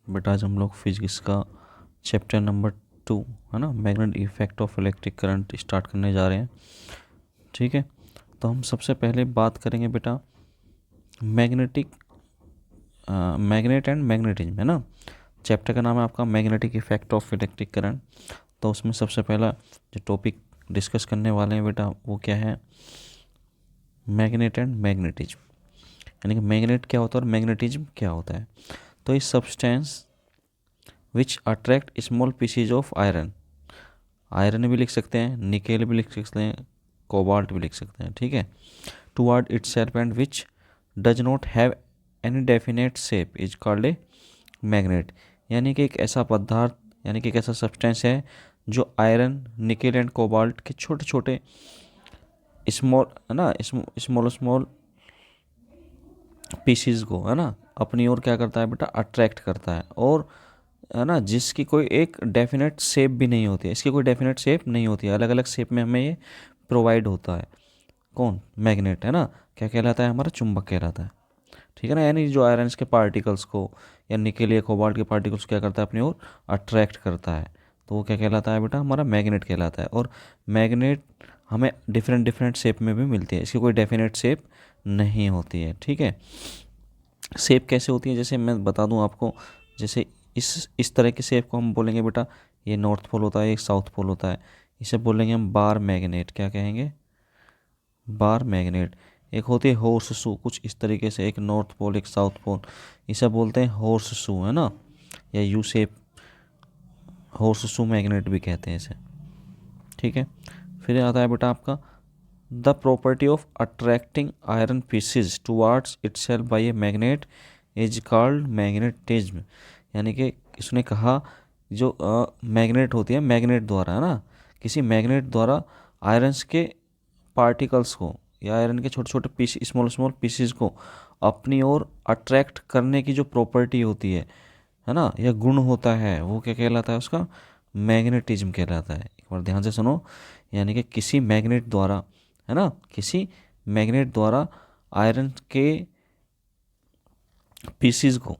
बेटा आज हम लोग फिजिक्स का चैप्टर नंबर 2 है ना, magnetic effect of electric current start करने जा रहे हैं। ठीक है, तो हम सबसे पहले बात करेंगे बेटा मैग्नेटिक मैग्नेट एंड मैग्नेटिज्म, है ना। चैप्टर का नाम है आपका magnetic effect of electric current. तो उसमें सबसे पहला जो टॉपिक डिस्कस करने वाले हैं बेटा वो क्या है, मैग्नेट एंड मैग्नेटिज्म, यानी कि मैग्नेट क्या होता है और मैग्नेटिज्म क्या होता है। तो इस substance which attract small pieces of iron, iron भी लिख सकते हैं, निकेल भी लिख सकते हैं, कोबाल्ट भी लिख सकते हैं, ठीक है, toward it's self and which does not have any definite shape is called a magnet. यानी कि एक ऐसा पदार्थ, यानी कि एक ऐसा सब्सटेंस है जो आयरन, निकेल एंड कोबाल्ट के छोटे छोटे स्मॉल, है ना, स्मॉल स्मॉल पीसीज को, है ना, अपनी ओर क्या करता है बेटा, अट्रैक्ट करता है, और है ना, जिसकी कोई एक डेफिनेट शेप भी नहीं होती है, इसकी कोई डेफिनेट शेप नहीं होती है, अलग अलग शेप में हमें ये प्रोवाइड होता है। कौन, मैग्नेट, है ना, क्या कहलाता है, हमारा चुंबक कहलाता है। ठीक है ना, यानी जो आयरन के पार्टिकल्स को या निकेल या कोबाल्ट के पार्टिकल्स को क्या करता है, अपनी ओर अट्रैक्ट करता है, तो वो क्या कहलाता है बेटा, हमारा मैग्नेट कहलाता है। और मैग्नेट हमें डिफरेंट डिफरेंट शेप में भी मिलती है, इसकी कोई डेफिनेट शेप नहीं होती है। ठीक है, शेप कैसे होती है, जैसे मैं बता दूं आपको, जैसे इस तरह के शेप को हम बोलेंगे बेटा, ये नॉर्थ पोल होता है, एक साउथ पोल होता है, इसे बोलेंगे हम बार मैग्नेट। क्या कहेंगे, बार मैग्नेट। एक होती है हॉर्स शू, कुछ इस तरीके से, एक नॉर्थ पोल एक साउथ पोल, इसे बोलते हैं हॉर्स शू, है ना, या U shape, horse shoe magnet भी कहते हैं इसे। ठीक है, फिर आता है बेटा आपका the property of attracting iron pieces towards itself by a magnet is called magnetism. यानी कि इसने कहा जो मैग्नेट होती है, मैग्नेट द्वारा, है ना, किसी मैग्नेट द्वारा आयरन्स के पार्टिकल्स को या आयरन के छोटे छोटे पीस, स्मॉल स्मॉल पीसीज को अपनी ओर अट्रैक्ट करने की जो प्रॉपर्टी होती है ना, या गुण होता है, वो क्या कहलाता है, उसका मैग्नेटिज्म कहलाता है। एक बार ध्यान से सुनो, यानी कि किसी मैग्नेट द्वारा, है ना, किसी मैग्नेट द्वारा आयरन के पीसीज को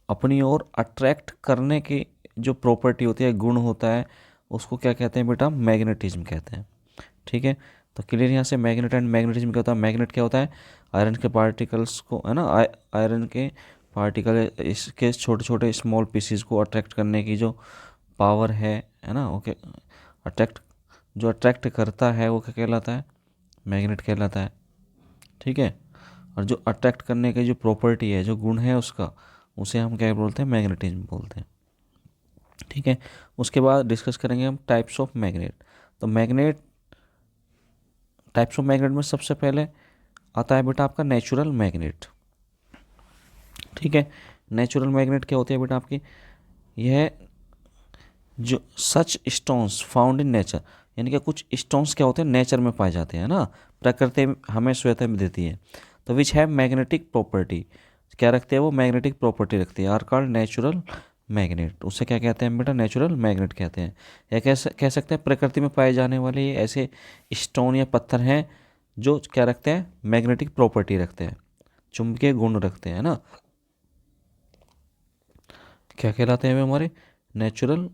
अपनी ओर अट्रैक्ट करने की जो प्रॉपर्टी होती है, गुण होता है, उसको क्या कहते हैं बेटा, मैग्नेटिज्म कहते हैं। ठीक है, तो क्लियर यहाँ से मैग्नेट एंड मैग्नेटिज्म क्या होता है। मैग्नेट क्या होता है, आयरन के पार्टिकल्स को, है ना, आयरन के पार्टिकल, इसके छोटे छोटे स्मॉल पीसीज को अट्रैक्ट करने की जो पावर है ना, ओके, अट्रैक्ट, जो अट्रैक्ट करता है वो क्या कहलाता है, मैग्नेट कहलाता है। ठीक है, और जो अट्रैक्ट करने की जो प्रॉपर्टी है, जो गुण है उसका, उसे हम क्या बोलते हैं, मैग्नेटिज्म बोलते हैं। ठीक है, उसके बाद डिस्कस करेंगे हम टाइप्स ऑफ मैग्नेट। तो मैग्नेट, टाइप्स ऑफ मैग्नेट में सबसे पहले आता है बेटा आपका नेचुरल मैग्नेट। ठीक है, नेचुरल मैग्नेट क्या होती है बेटा आपकी, यह जो सच स्टोन्स फाउंड इन नेचर, यानी कि कुछ स्टोन्स क्या होते हैं, नेचर में पाए जाते हैं ना, प्रकृति हमें स्वतः में देती है, तो विच हैव मैग्नेटिक प्रॉपर्टी, क्या रखते हैं वो, मैग्नेटिक प्रॉपर्टी रखती है, आर कॉल्ड नेचुरल मैग्नेट। उसे क्या कहते हैं बेटा, नेचुरल मैग्नेट कहते हैं। या कह सकते हैं प्रकृति में पाए जाने वाले ये ऐसे स्टोन या पत्थर हैं जो क्या रखते हैं, मैग्नेटिक प्रॉपर्टी रखते हैं, चुंबकीय गुण रखते हैं ना, क्या कहलाते हैं वे, हमारे नेचुरल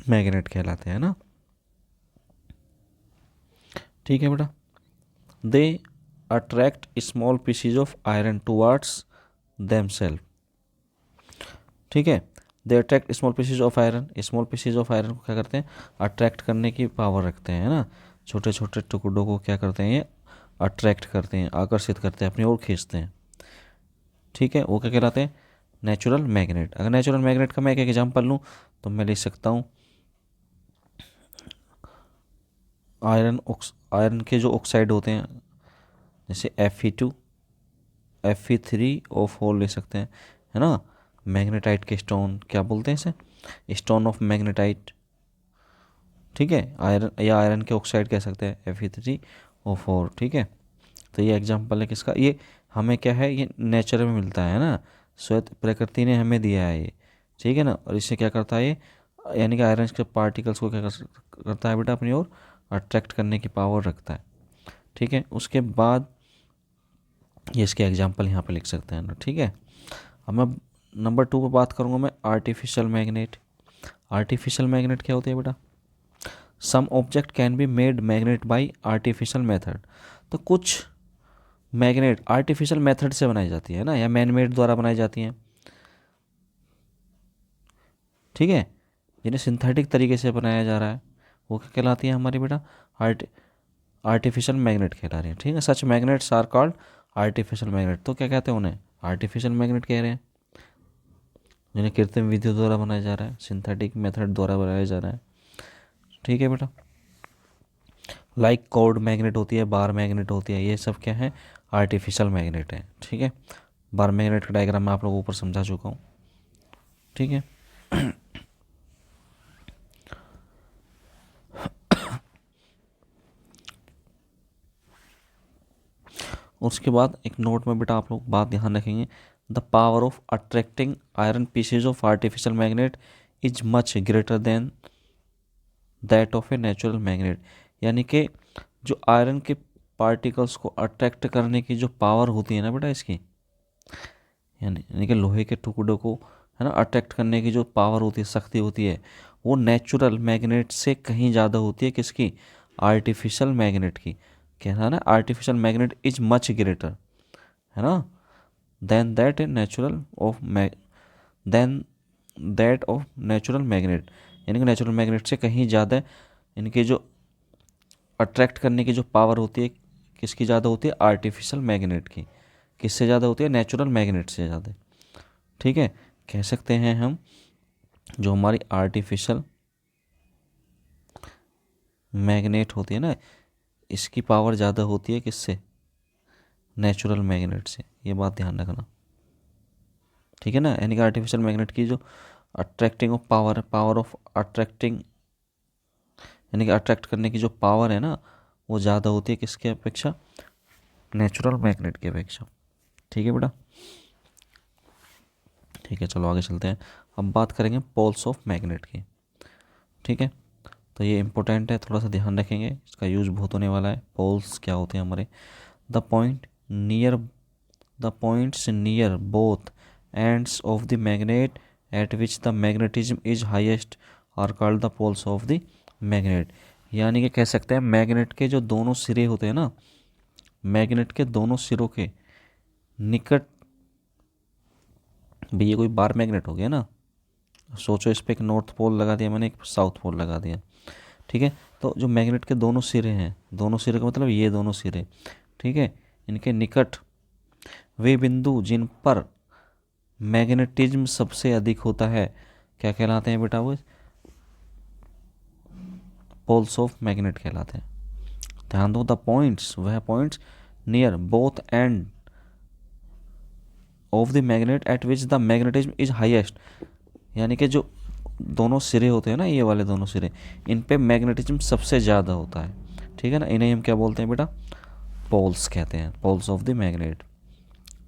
मैग्नेट कहलाते हैं ना। ठीक है बेटा, they attract small pieces of iron towards themselves. ठीक है, they attract small pieces of iron, small pieces of iron को क्या करते हैं, अट्रैक्ट करने की पावर रखते हैं, है ना, छोटे छोटे टुकड़ों को क्या करते हैं, ये अट्रैक्ट करते हैं, आकर्षित करते हैं, अपनी ओर खींचते हैं। ठीक है, वो क्या कहलाते हैं, नेचुरल मैग्नेट। अगर नेचुरल मैग्नेट का मैं एक एग्जांपल लूँ तो मैं लिख सकता हूँ आयरन के जो ऑक्साइड होते हैं, जैसे Fe2, Fe3O4 ले सकते हैं, है ना, मैग्नेटाइट के स्टोन क्या बोलते हैं इसे, स्टोन ऑफ मैग्नेटाइट। ठीक है, आयरन या आयरन के ऑक्साइड कह सकते हैं Fe3O4। ठीक है, तो ये एग्जांपल है किसका, ये हमें क्या है, ये नेचर में मिलता है ना, स्वतः प्रकृति ने हमें दिया है ये। ठीक है ना, और इससे क्या करता है ये, यानी कि आयरन के पार्टिकल्स को क्या करता है बेटा, अपनी ओर अट्रैक्ट करने की पावर रखता है। ठीक है, उसके बाद ये इसके एग्जांपल यहाँ पे लिख सकते हैं ना। ठीक है, अब मैं नंबर 2 पे बात करूँगा मैं आर्टिफिशियल मैग्नेट। आर्टिफिशियल मैग्नेट क्या होती है बेटा? Some object can be made magnet by artificial method. तो कुछ मैग्नेट आर्टिफिशियल मेथड से बनाई जाती है ना, या मैन मेड द्वारा बनाई जाती हैं, ठीक है, जिन्हें सिंथेटिक तरीके से बनाया जा रहा है, वो क्या कहलाती है हमारी बेटा? आर्ट आर्टिफिशियल मैग्नेट कहला रही है, ठीक है। Such magnets are called artificial magnet. तो क्या कहते हैं उन्हें? आर्टिफिशियल मैग्नेट कह रहे हैं, जिन्हें कृत्रिम विधियों द्वारा बनाया जा रहा है, सिंथेटिक मेथड द्वारा बनाया जा रहा है, ठीक है बेटा। लाइक कॉर्ड मैग्नेट होती है, बार मैग्नेट होती है, ये सब क्या है? आर्टिफिशियल मैग्नेट है, ठीक है। बार मैग्नेट का डायग्राम मैं आप लोगों को ऊपर समझा चुका हूँ, ठीक है। उसके बाद एक नोट में बेटा आप लोग बात ध्यान रखेंगे, the power of attracting iron pieces of artificial magnet is much greater than that of a natural magnet. यानी कि जो आयरन के पार्टिकल्स को अट्रैक्ट करने की जो पावर होती है ना बेटा इसकी, यानी कि लोहे के टुकड़ों को, है ना, अट्रैक्ट करने की जो पावर होती है, शक्ति होती है, वो नेचुरल मैग्नेट से कहीं ज़्यादा होती है। किसकी? आर्टिफिशियल मैग्नेट की। कहना है ना, artificial magnet is much greater, है ना, than that a natural of than that of natural magnet. यानी कि नेचुरल मैग्नेट से कहीं ज़्यादा इनके जो अट्रैक्ट करने की जो पावर होती है, किसकी ज़्यादा होती है? आर्टिफिशियल मैग्नेट की। किससे ज़्यादा होती है? नेचुरल मैग्नेट से ज़्यादा, ठीक है। कह सकते हैं हम, जो हमारी आर्टिफिशियल मैग्नेट होती है ना, इसकी पावर ज़्यादा होती है किससे? नेचुरल मैग्नेट से। ये बात ध्यान रखना, ठीक है ना। यानी कि आर्टिफिशियल मैग्नेट की जो अट्रैक्टिंग ऑफ पावर है, पावर ऑफ अट्रैक्टिंग, यानी कि अट्रैक्ट करने की जो पावर है ना, वो ज़्यादा होती है किसके अपेक्षा? नेचुरल मैग्नेट की अपेक्षा, ठीक है बेटा। ठीक है, चलो आगे चलते हैं। अब बात करेंगे पोल्स ऑफ मैग्नेट की, ठीक है। तो ये इंपॉर्टेंट है, थोड़ा सा ध्यान रखेंगे, इसका यूज बहुत होने वाला है। पोल्स क्या होते हैं हमारे? The point near the points near both ends of the magnet at which the magnetism is highest are called the poles of the magnet. यानी कि कह सकते हैं मैग्नेट के जो दोनों सिरे होते हैं ना, मैग्नेट के दोनों सिरों के निकट भी, ये कोई बार मैग्नेट हो गया ना, सोचो इस पर एक नॉर्थ पोल लगा दिया मैंने, एक साउथ पोल लगा दिया, ठीक है। तो जो मैग्नेट के दोनों सिरे हैं, दोनों सिरे का मतलब ये दोनों सिरे, ठीक है, इनके निकट वे बिंदु जिन पर मैग्नेटिज्म सबसे अधिक होता है, क्या कहलाते हैं बेटा? वो पोल्स ऑफ मैग्नेट कहलाते हैं। ध्यान दो, द पॉइंट्स, वह points near both end of the magnet at which the magnetism is highest. यानी कि जो दोनों सिरे होते हैं ना, ये वाले दोनों सिरे, इन पे मैग्नेटिज्म सबसे ज़्यादा होता है, ठीक है ना। इन्हें हम क्या बोलते हैं बेटा? पोल्स कहते हैं, पोल्स ऑफ द मैग्नेट,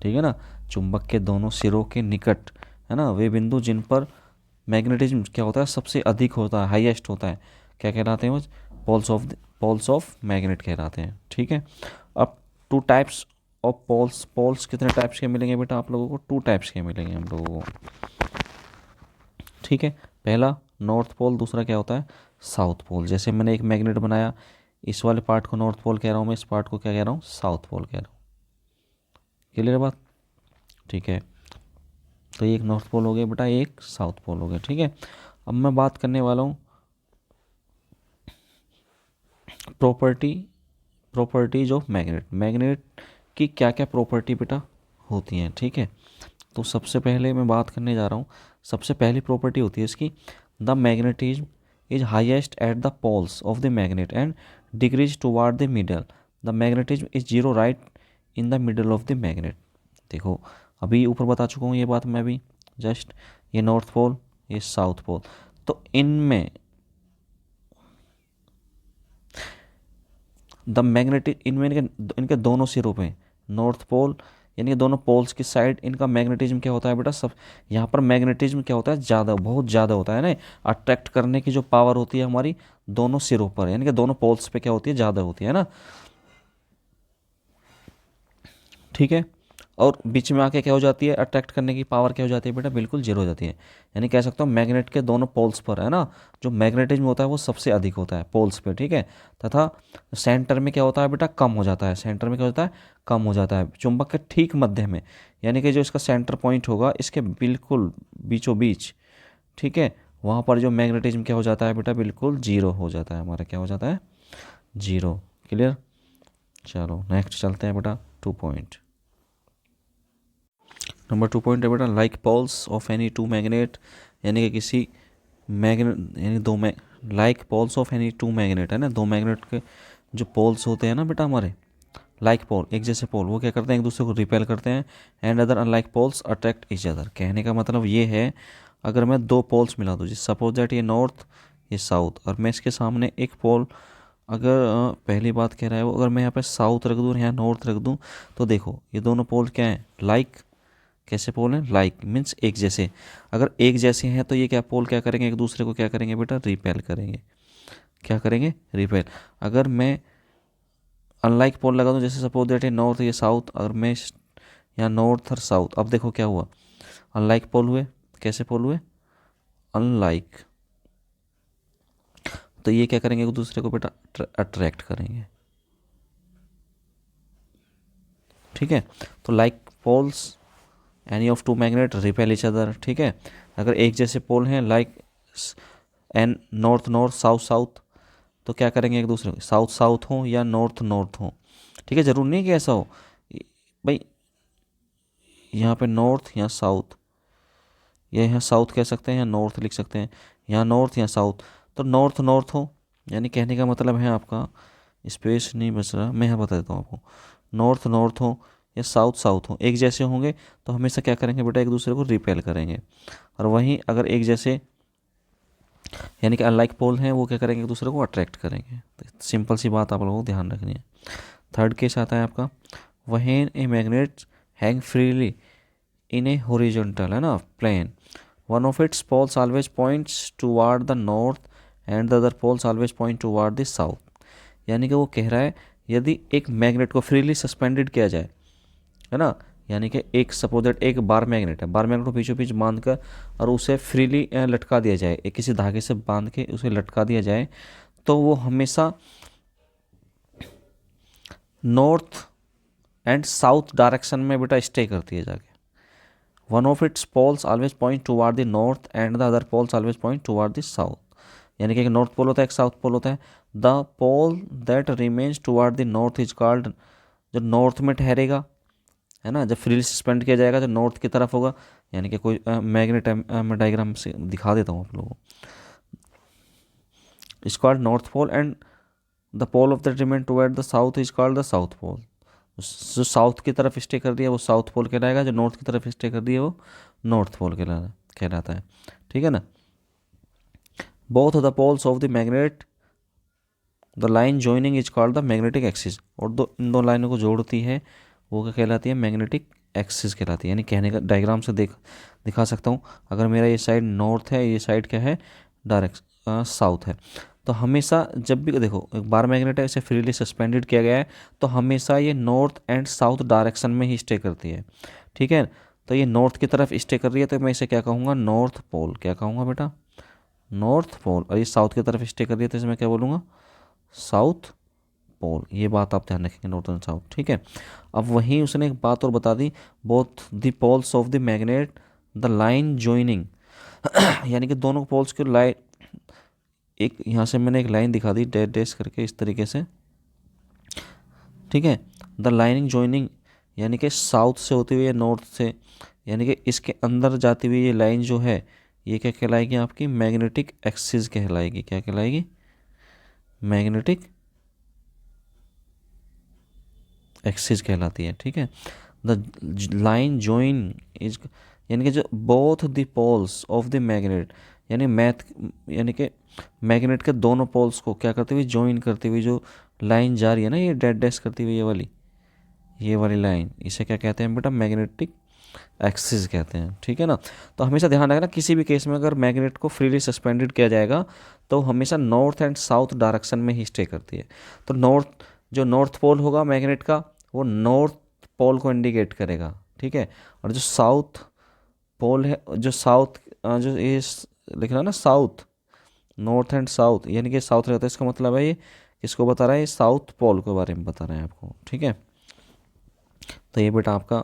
ठीक है ना। चुंबक के दोनों सिरों के निकट, है ना, वे बिंदु जिन पर मैग्नेटिज्म क्या होता है? सबसे अधिक होता है, हाईएस्ट होता है, क्या कहलाते हैं वो? पोल्स ऑफ मैग्नेट कहलाते हैं, ठीक है। अब two types of poles. Poles कितने टाइप्स के मिलेंगे बेटा आप लोगों को? 2 टाइप्स के मिलेंगे हम लोगों को, ठीक है। पहला नॉर्थ पोल, दूसरा क्या होता है? South pole. जैसे मैंने एक मैग्नेट बनाया, इस वाले पार्ट को नॉर्थ पोल कह रहा हूँ मैं, इस पार्ट को क्या कह रहा हूँ? साउथ पोल कह रहा हूँ। क्लियर बात? ठीक है, तो ये एक नॉर्थ पोल हो गया बेटा, एक साउथ पोल हो गया, ठीक है। अब मैं बात करने वाला हूँ प्रॉपर्टीज ऑफ मैग्नेट। मैग्नेट की क्या क्या प्रॉपर्टी बेटा होती हैं, ठीक है। तो सबसे पहले मैं बात करने जा रहा हूँ, सबसे पहली प्रॉपर्टी होती है इसकी, the magnetism is highest at the poles of the magnet and decrease toward the middle. The magnetism is zero right in the middle of the magnet. देखो, अभी ऊपर बता चुका हूँ ये बात मैं भी, जस्ट ये नॉर्थ पोल, ये साउथ पोल, तो इनमें द मैग्नेटिक, इनमें इनके दोनों सिरों पे, नॉर्थ पोल यानी कि दोनों पोल्स की साइड, इनका मैग्नेटिज्म क्या होता है बेटा? सब यहाँ पर मैग्नेटिज्म क्या होता है? ज़्यादा, बहुत ज़्यादा होता है ना। अट्रैक्ट करने की जो पावर होती है हमारी दोनों सिरों पर, यानी कि दोनों पोल्स पे क्या होती है? ज़्यादा होती है ना, ठीक है। और बीच में आके क्या हो जाती है, अट्रैक्ट करने की पावर क्या हो जाती है बेटा, बिल्कुल जीरो हो जाती है। यानी कह सकता हूँ मैग्नेट के दोनों पोल्स पर, है ना, जो मैग्नेटिज्म होता है वो सबसे अधिक होता है पोल्स पे, ठीक है। तथा सेंटर में क्या होता है बेटा, कम हो जाता है। सेंटर में क्या होता है, कम हो जाता है चुंबक के ठीक मध्य में, यानी कि जो इसका सेंटर पॉइंट होगा इसके बिल्कुल बीचों बीच, ठीक है, वहाँ पर जो मैग्नेटिज्म क्या हो जाता है बेटा, बिल्कुल जीरो हो जाता है हमारा, क्या हो जाता है, जीरो। क्लियर। चलो नेक्स्ट चलते हैं बेटा 2 पॉइंट। नंबर 2 पॉइंट है बेटा, like poles of any two magnet, यानी कि किसी मैग्नेट, यानी दो मै like poles of any two magnet, है ना, दो मैग्नेट के जो पोल्स होते हैं ना बेटा हमारे, लाइक पोल, एक जैसे पोल, वो क्या करते हैं, एक दूसरे को रिपेल करते हैं। And other unlike poles attract each other. कहने का मतलब ये है, अगर मैं दो पोल्स मिला दूँ, जिस सपोज दैट ये नॉर्थ ये साउथ, और मैं इसके सामने एक पोल, अगर पहली बात कह रहा है वो, अगर मैं यहाँ पे साउथ रख दूँ और यहाँ नॉर्थ रख दूँ, तो देखो ये दोनों पोल क्या हैं, लाइक, कैसे पोल हैं, लाइक मीन्स एक जैसे। अगर एक जैसे हैं तो ये क्या पोल क्या करेंगे, एक दूसरे को क्या करेंगे बेटा, रिपेल करेंगे। क्या करेंगे, रिपेल। अगर मैं अनलाइक पोल लगा दूं, जैसे सपोज दैट है नॉर्थ ये साउथ, अगर मैं यहाँ नॉर्थ और साउथ, अब देखो क्या हुआ, अनलाइक पोल हुए। कैसे पोल हुए, अनलाइक। तो ये क्या करेंगे, एक दूसरे को बेटा अट्रैक्ट करेंगे, ठीक है। तो like poles any of two magnet repel each other, ठीक है। अगर एक जैसे पोल हैं, like an north north south south, तो क्या करेंगे एक दूसरे को, साउथ साउथ हो या नॉर्थ नॉर्थ हो, ठीक है, ज़रूर नहीं कि ऐसा हो भाई, यहाँ पे नॉर्थ यहाँ साउथ, या यहाँ साउथ कह सकते हैं या नॉर्थ लिख सकते हैं, यहाँ नॉर्थ या साउथ, तो नॉर्थ नॉर्थ हो, यानी कहने का मतलब है आपका, स्पेस नहीं बच रहा, मैं यहाँ बता देता हूँ आपको, नॉर्थ नॉर्थ हो या साउथ साउथ हो, एक जैसे होंगे तो हमेशा क्या करेंगे बेटा, एक दूसरे को रिपेल करेंगे। और वहीं अगर एक जैसे, यानी कि अनलाइक पोल हैं, वो क्या करेंगे, एक दूसरे को अट्रैक्ट करेंगे। तो सिंपल सी बात आप लोगों को ध्यान रखनी है। थर्ड केस आता है आपका, when a magnet hang freely in a horizontal, है ना, plane, one of its poles always points toward the north and the other poles always point toward the south. यानी कि वो कह रहा है, यदि एक मैग्नेट को फ्रीली सस्पेंडेड किया जाए, है ना, यानी कि एक सपोज दैट एक बार मैग्नेट है, बार मैग्नेट को बीचों बीच बांध कर और उसे फ्रीली लटका दिया जाए, एक किसी धागे से बांध के उसे लटका दिया जाए, तो वो हमेशा नॉर्थ एंड साउथ डायरेक्शन में बेटा स्टे करती है जाके। One of its poles always point toward the north and the other poles always point toward the south. यानी कि एक नॉर्थ पोल होता है, एक साउथ पोल होता है। The pole that remains toward the north is called, जो north में ठहरेगा, है ना, जब फ्रीली सस्पेंड किया जाएगा जो नॉर्थ की तरफ होगा, यानी कि कोई मैग्नेट मैं डायग्राम से दिखा देता हूँ आप लोगों को, is called north pole and the pole of that remain toward the south is called the south pole. जो साउथ की तरफ स्टे कर दिया वो साउथ पोल कहलाएगा, जो नॉर्थ की तरफ स्टे कर दिया वो नॉर्थ पोल कहलाता है, ठीक है ना। Both the poles of the magnet, the line joining is called the magnetic axis, और इन दो लाइनों को जोड़ती है वो क्या कहलाती है, मैग्नेटिक एक्सिस कहलाती है। यानी कहने का डायग्राम से दिखा सकता हूँ, अगर मेरा ये साइड नॉर्थ है, ये साइड क्या है, डायरेक्ट साउथ है, तो हमेशा जब भी देखो एक बार मैग्नेट है, इसे फ्रीली सस्पेंडेड किया गया है, तो हमेशा ये नॉर्थ एंड साउथ डायरेक्शन में ही स्टे करती है, ठीक है। तो ये नॉर्थ की तरफ स्टे कर रही है, तो मैं इसे क्या कहूँगा, नॉर्थ पोल। क्या कहूँगा बेटा, नॉर्थ पोल। और ये साउथ की तरफ स्टे कर रही है, तो इसे मैं क्या बोलूँगा, साउथ पोल। ये बात आप ध्यान रखेंगे, नॉर्थ एंड साउथ, ठीक है। अब वहीं उसने एक बात और बता दी, both the poles of the magnet the line joining, यानी कि दोनों पोल्स की लाइन, एक यहाँ से मैंने एक लाइन दिखा दी डैश डैश करके इस तरीके से, ठीक है। द लाइनिंग जॉइनिंग, यानी कि साउथ से होती हुई है नॉर्थ से, यानी कि इसके अंदर जाती हुई ये लाइन जो है, ये क्या कहलाएगी, आपकी मैग्नेटिक एक्सिस कहलाएगी। क्या कहलाएगी, मैग्नेटिक एक्सिस कहलाती है, ठीक है। द लाइन जॉइन इज, यानी कि जो both the poles of the magnet, यानी कि मैग्नेट के दोनों पोल्स को क्या करते हुए, जॉइन करती हुई जो लाइन जा रही है ना, ये डैश डैश करती हुई ये वाली लाइन, इसे क्या कहते हैं बेटा, मैग्नेटिक एक्सिस कहते हैं, ठीक है ना। तो हमेशा ध्यान रखना, किसी भी केस में अगर मैग्नेट को फ्रीली सस्पेंडेड किया जाएगा तो हमेशा नॉर्थ एंड साउथ डायरेक्शन में ही स्टे करती है। तो जो नॉर्थ पोल होगा मैग्नेट का, वो नॉर्थ पोल को इंडिकेट करेगा, ठीक है। और जो साउथ पोल है, जो साउथ जो ये लिख रहा है ना साउथ, नॉर्थ एंड साउथ, यानी कि साउथ रहता है, इसका मतलब है ये किसको बता रहा है, ये साउथ पोल के बारे में बता रहे हैं आपको, ठीक है। तो ये बेटा आपका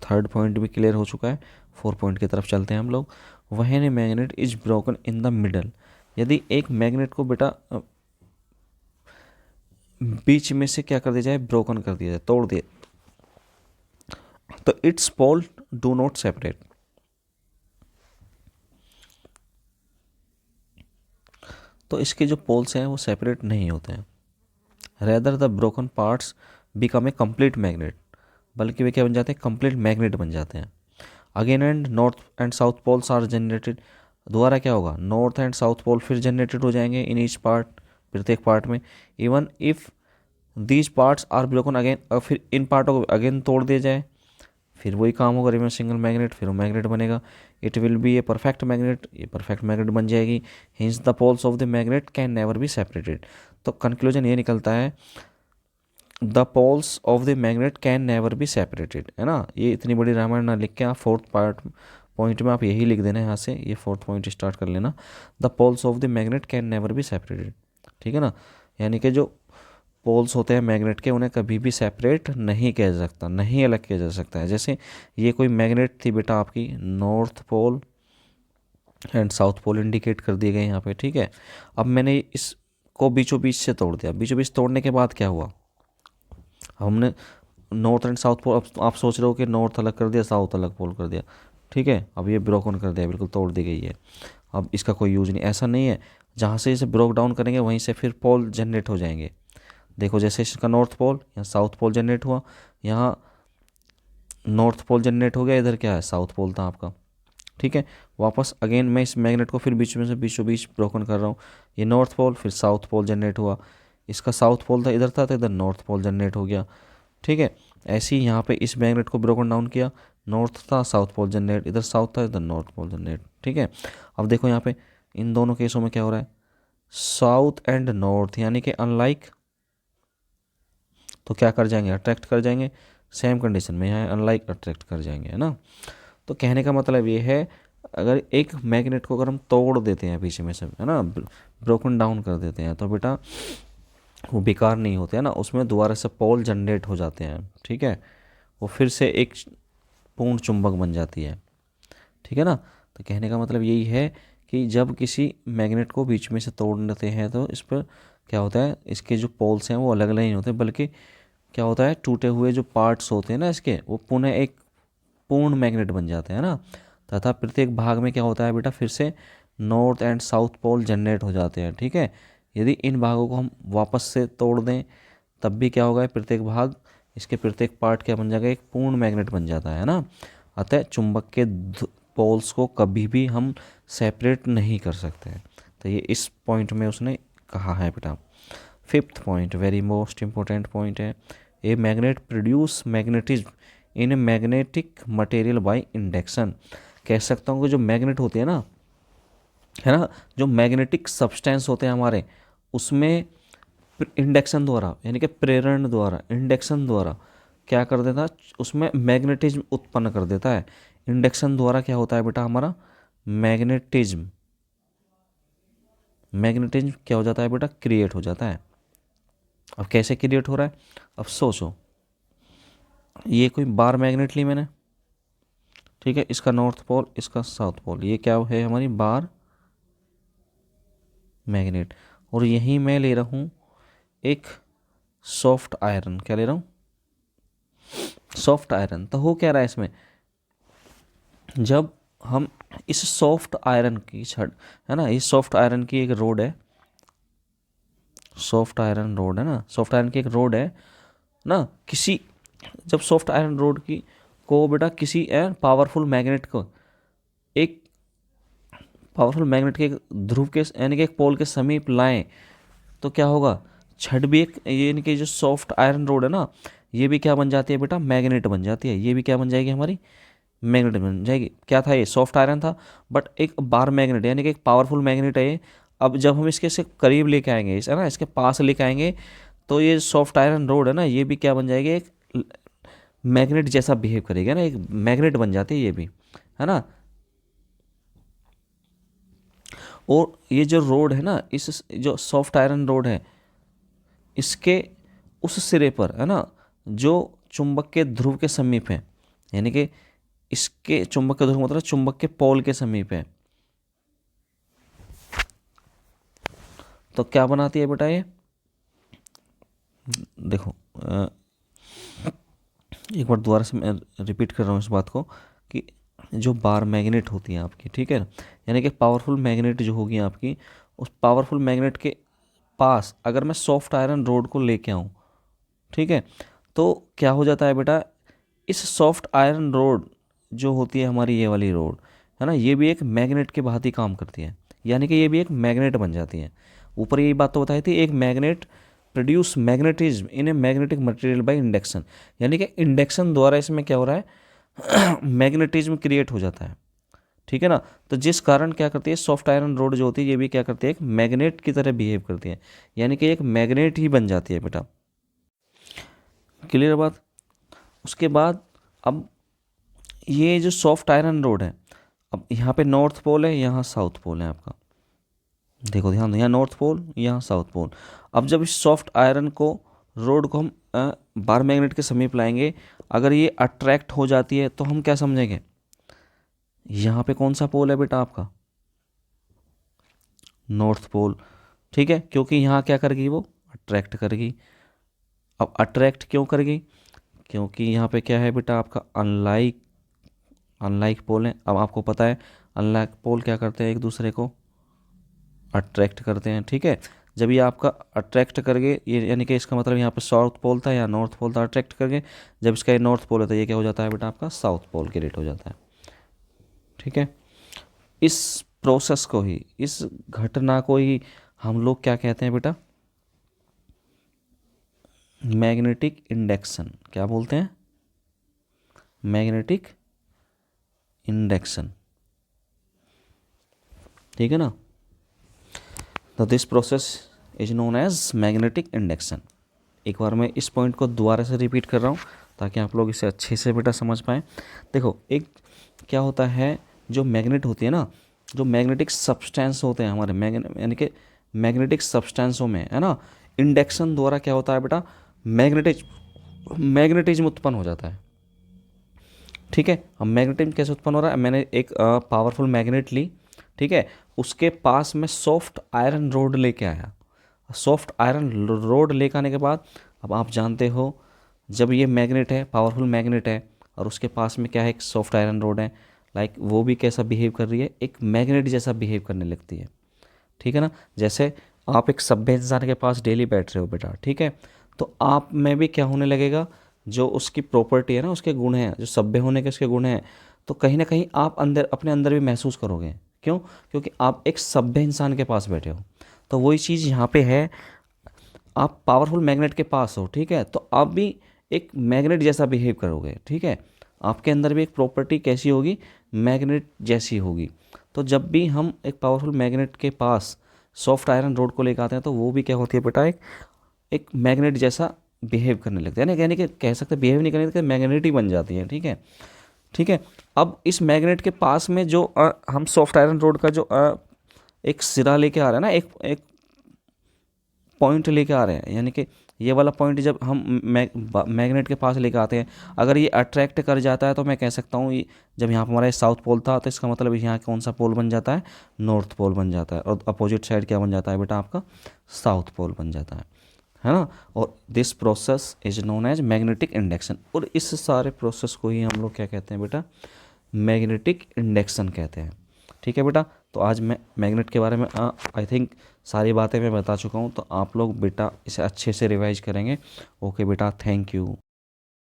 थर्ड पॉइंट भी क्लियर हो चुका है। 4 पॉइंट की तरफ चलते हैं हम लोग। When a magnet is broken in the middle, यदि एक मैग्नेट को बेटा बीच में से क्या कर दिया जाए, ब्रोकन कर दिया जाए, तोड़ दिया, तो its pole do not separate, तो इसके जो पोल्स हैं वो सेपरेट नहीं होते हैं। Rather the broken parts become a complete magnet, बल्कि वे क्या बन जाते हैं, कंप्लीट मैग्नेट बन जाते हैं। Again and north and south poles are generated, दोबारा क्या होगा, नॉर्थ एंड साउथ पोल फिर जनरेटेड हो जाएंगे इन ईच पार्ट, प्रत्येक पार्ट में। Even if these parts are broken again, और फिर इन पार्टों को अगेन तोड़ दिया जाए, फिर वही काम होगा, रिमेन सिंगल मैग्नेट, फिर वो मैग्नेट बनेगा। It will be a perfect magnet, ये परफेक्ट मैग्नेट बन जाएगी। Hence the poles of the magnet can never be separated, तो कंक्लूजन ये निकलता है the poles of the magnet can never be separated, है ना। ये इतनी बड़ी रामायण ना लिख के आप फोर्थ पार्ट पॉइंट में आप यही लिख देना है, यहाँ से ये फोर्थ पॉइंट स्टार्ट कर लेना, the poles of the magnet can never be separated, ठीक है ना। यानी कि जो पोल्स होते हैं मैग्नेट के, उन्हें कभी भी सेपरेट नहीं किया जा सकता, नहीं अलग किया जा सकता है। जैसे ये कोई मैग्नेट थी बेटा आपकी, north pole and south pole indicate कर दिए गए यहाँ पे, ठीक है। अब मैंने इसको बीचों बीच से तोड़ दिया, बीचों बीच तोड़ने के बाद क्या हुआ, हमने नॉर्थ एंड साउथ पोल, अब आप सोच रहे हो कि नॉर्थ अलग कर दिया, साउथ अलग पोल कर दिया, ठीक है। अब ये ब्रोकन कर दिया, बिल्कुल तोड़ दी गई है, अब इसका कोई यूज नहीं, ऐसा नहीं है। जहाँ से इसे ब्रोक डाउन करेंगे वहीं से फिर पोल जनरेट हो जाएंगे। देखो जैसे इसका नॉर्थ पोल, यहाँ साउथ पोल जनरेट हुआ, यहाँ नॉर्थ पोल जनरेट हो गया, इधर क्या है, साउथ पोल था आपका, ठीक है। वापस अगेन मैं इस मैग्नेट को फिर बीच में से बीचों बीच ब्रोकन कर रहा हूँ, ये नॉर्थ पोल, फिर साउथ पोल जनरेट हुआ, इसका साउथ पोल था इधर था, तो इधर नॉर्थ पोल जनरेट हो गया, ठीक है। ऐसे ही यहाँ पे इस मैग्नेट को ब्रोकन डाउन किया, नॉर्थ था साउथ पोल जनरेट, इधर साउथ था इधर नॉर्थ पोल जनरेट, ठीक है। अब देखो यहाँ पे इन दोनों केसों में क्या हो रहा है, साउथ एंड नॉर्थ यानी कि अनलाइक, तो क्या कर जाएंगे, अट्रैक्ट कर जाएंगे। सेम कंडीशन में यहाँ अनलाइक अट्रैक्ट कर जाएंगे, है ना। तो कहने का मतलब ये है, अगर एक मैग्नेट को अगर हम तोड़ देते हैं पीछे में से, है ना, ब्रोकन डाउन कर देते हैं, तो बेटा वो बेकार नहीं होते हैं ना, उसमें दोबारा से पोल जनरेट हो जाते हैं, ठीक है। वो फिर से एक पूर्ण चुंबक बन जाती है, ठीक है ना। तो कहने का मतलब यही है कि जब किसी मैग्नेट को बीच में से तोड़ देते हैं तो इस पर क्या होता है, इसके जो पोल्स हैं वो अलग अलग नहीं होते, बल्कि क्या होता है, टूटे हुए जो पार्ट्स होते हैं ना इसके, वो पुनः एक पूर्ण मैग्नेट बन जाते हैं ना। तथा प्रत्येक भाग में क्या होता है बेटा, फिर से north and south pole generate हो जाते हैं, ठीक है। यदि इन भागों को हम वापस से तोड़ दें तब भी क्या होगा, प्रत्येक भाग, इसके प्रत्येक पार्ट क्या बन जाएगा, एक पूर्ण मैग्नेट बन जाता है ना। अतः चुंबक के पोल्स को कभी भी हम सेपरेट नहीं कर सकते हैं। तो ये इस पॉइंट में उसने कहा है बेटा। Fifth point very most important point है, a magnet produce magnetism in a magnetic material by induction. कह सकता हूँ कि जो मैग्नेट होते हैं ना, है ना, जो मैग्नेटिक सब्सटेंस होते हैं हमारे, उसमें इंडक्शन द्वारा, यानी कि प्रेरण द्वारा, इंडक्शन द्वारा क्या कर देता है, उसमें मैग्नेटिज्म उत्पन्न कर देता है। इंडक्शन द्वारा क्या होता है बेटा हमारा, मैग्नेटिज्म, मैग्नेटिज्म क्या हो जाता है बेटा, क्रिएट हो जाता है। अब कैसे क्रिएट हो रहा है, अब सोचो, ये कोई बार मैग्नेट ली मैंने, ठीक है, इसका नॉर्थ पोल इसका साउथ पोल, ये क्या है हमारी बार मैग्नेट। और यहीं मैं ले रहा हूँ एक सॉफ्ट आयरन, क्या ले रहा हूँ, सॉफ्ट आयरन। तो हो क्या रहा है इसमें, जब हम इस सॉफ्ट आयरन की छड़, है ना, इस सॉफ्ट आयरन की एक रोड है, सॉफ्ट आयरन रोड है ना, सॉफ्ट आयरन की एक रोड है ना, किसी, जब सॉफ्ट आयरन रोड की को बेटा किसी पावरफुल मैग्नेट को, एक पावरफुल मैग्नेट के एक ध्रुव के यानी कि एक पोल के समीप लाएं, तो क्या होगा, छड़ भी एक, ये यानी कि जो सॉफ्ट आयरन रोड है ना, ये भी क्या बन जाती है बेटा, मैग्नेट बन जाती है। ये भी क्या बन जाएगी हमारी, मैग्नेट बन जाएगी। क्या था ये, सॉफ्ट आयरन था, बट एक बार मैग्नेट यानी कि एक पावरफुल मैग्नेट है ये। अब जब हम इसके से करीब लेके आएंगे, है ना, इसके पास लेके आएंगे, तो ये सॉफ्ट आयरन रोड है ना, ये भी क्या बन जाएगी, एक मैग्नेट जैसा बिहेव करेगा ना, एक मैग्नेट बन जाती है ये भी, है ना। और ये जो रोड है ना, इस जो सॉफ्ट आयरन रोड है, इसके उस सिरे पर है ना, जो चुंबक के ध्रुव के समीप है, यानी कि इसके चुंबक के ध्रुव मतलब चुंबक के पोल के समीप है, तो क्या बनाती है बेटा ये, देखो एक बार दोबारा से मैं रिपीट कर रहा हूँ इस बात को, कि जो बार मैग्नेट होती है आपकी, ठीक है ना, यानी कि पावरफुल मैग्नेट जो होगी आपकी, उस पावरफुल मैग्नेट के पास अगर मैं सॉफ्ट आयरन रोड को लेके आऊँ, ठीक है, तो क्या हो जाता है बेटा, इस सॉफ्ट आयरन रोड जो होती है हमारी, ये वाली रोड है ना, ये भी एक मैग्नेट के भांति काम करती है, यानी कि ये भी एक मैग्नेट बन जाती है। ऊपर यही बात तो बताई थी, एक magnet produce magnetism in a magnetic material by induction, यानी कि इंडक्शन द्वारा इसमें क्या हो रहा है मैग्नेटिज्म क्रिएट हो जाता है, ठीक है ना। तो जिस कारण क्या करती है, सॉफ्ट आयरन रोड जो होती है ये भी क्या करती है, एक मैग्नेट की तरह बिहेव करती है, यानी कि एक मैग्नेट ही बन जाती है बेटा। क्लियर बात। उसके बाद अब ये जो सॉफ्ट आयरन रोड है, अब यहाँ पे नॉर्थ पोल है, यहाँ साउथ पोल है आपका, देखो ध्यान दो, यहाँ नॉर्थ पोल, यहाँ साउथ पोल। अब जब इस सॉफ्ट आयरन को रोड को हम बार मैग्नेट के समीप लाएंगे, अगर ये अट्रैक्ट हो जाती है तो हम क्या समझेंगे, यहाँ पे कौन सा पोल है बेटा आपका, नॉर्थ पोल, ठीक है, क्योंकि यहाँ क्या करेगी, वो अट्रैक्ट करेगी। अब अट्रैक्ट क्यों करेगी, क्योंकि यहाँ पे क्या है बेटा आपका, अनलाइक अनलाइक पोल है। अब आपको पता है अनलाइक पोल क्या करते हैं, एक दूसरे को अट्रैक्ट करते हैं, ठीक है। जब ये आपका अट्रैक्ट करके, ये यानी कि इसका मतलब यहाँ पे साउथ पोल था या नॉर्थ पोल था, अट्रैक्ट करके जब इसका ये नॉर्थ पोल है तो ये क्या हो जाता है बेटा आपका, साउथ पोल के रेट हो जाता है, ठीक है। इस प्रोसेस को ही, इस घटना को ही हम लोग क्या कहते हैं बेटा, मैग्नेटिक इंडक्शन। क्या बोलते हैं, मैग्नेटिक इंडक्शन, ठीक है ना। तो this process is known as magnetic induction. एक बार मैं इस पॉइंट को दोबारा से रिपीट कर रहा हूँ ताकि आप लोग इसे अच्छे से बेटा समझ पाएँ। देखो एक क्या होता है, जो मैग्नेट होती है ना, जो मैग्नेटिक सब्सटेंस होते हैं हमारे यानी कि मैग्नेटिक सब्सटेंसों में है ना, इंडक्शन द्वारा क्या होता है बेटा, मैग्नेटिज्म उत्पन्न हो जाता है, ठीक है। अब मैग्नेटिज्म कैसे उत्पन्न हो रहा है, मैंने एक पावरफुल मैग्नेट ली, ठीक है, उसके पास में सॉफ्ट आयरन रोड लेके आया, सॉफ्ट आयरन रोड लेके आने के बाद, अब आप जानते हो जब ये मैग्नेट है, पावरफुल मैग्नेट है, और उसके पास में क्या है, एक सॉफ्ट आयरन रोड है, लाइक वो भी कैसा बिहेव कर रही है, एक मैग्नेट जैसा बिहेव करने लगती है, ठीक है ना। जैसे आप एक सभ्य इंसान के पास डेली बैठ रहे हो बेटा, ठीक है, तो आप में भी क्या होने लगेगा, जो उसकी प्रॉपर्टी है ना, उसके गुण हैं, जो सभ्य होने के उसके गुण हैं, तो कहीं ना कहीं आप अंदर अपने अंदर भी महसूस करोगे। क्यों, क्योंकि आप एक सभ्य इंसान के पास बैठे हो। तो वही चीज़ यहाँ पे है, आप पावरफुल मैग्नेट के पास हो, ठीक है, तो आप भी एक मैग्नेट जैसा बिहेव करोगे, ठीक है, आपके अंदर भी एक प्रॉपर्टी कैसी होगी, मैग्नेट जैसी होगी। तो जब भी हम एक पावरफुल मैग्नेट के पास सॉफ्ट आयरन रोड को लेकर आते हैं तो वो भी क्या होती है बेटा, एक मैग्नेट जैसा बिहेव करने लगते हैं, यानी कि कह सकते हैं बिहेव नहीं करने लगते, मैग्नेट ही बन जाती है, ठीक है, ठीक है। अब इस मैग्नेट के पास में जो हम सॉफ्ट आयरन रोड का जो एक सिरा लेके आ रहे हैं ना, एक एक पॉइंट लेके आ रहे हैं, यानी कि ये वाला पॉइंट जब हम मैग्नेट के पास लेके आते हैं, अगर ये अट्रैक्ट कर जाता है तो मैं कह सकता हूँ ये, जब यहाँ पर हमारा साउथ पोल था तो इसका मतलब यहाँ कौन सा पोल बन जाता है, नॉर्थ पोल बन जाता है, और अपोजिट साइड क्या बन जाता है बेटा आपका, साउथ पोल बन जाता है ना। और this process is known as magnetic induction, और इस सारे प्रोसेस को ही हम लोग क्या कहते हैं बेटा, मैग्नेटिक इंडक्शन कहते हैं, ठीक है बेटा। तो आज मैं मैग्नेट के बारे में आई थिंक सारी बातें मैं बता चुका हूँ, तो आप लोग बेटा इसे अच्छे से रिवाइज करेंगे। ओके बेटा, थैंक यू।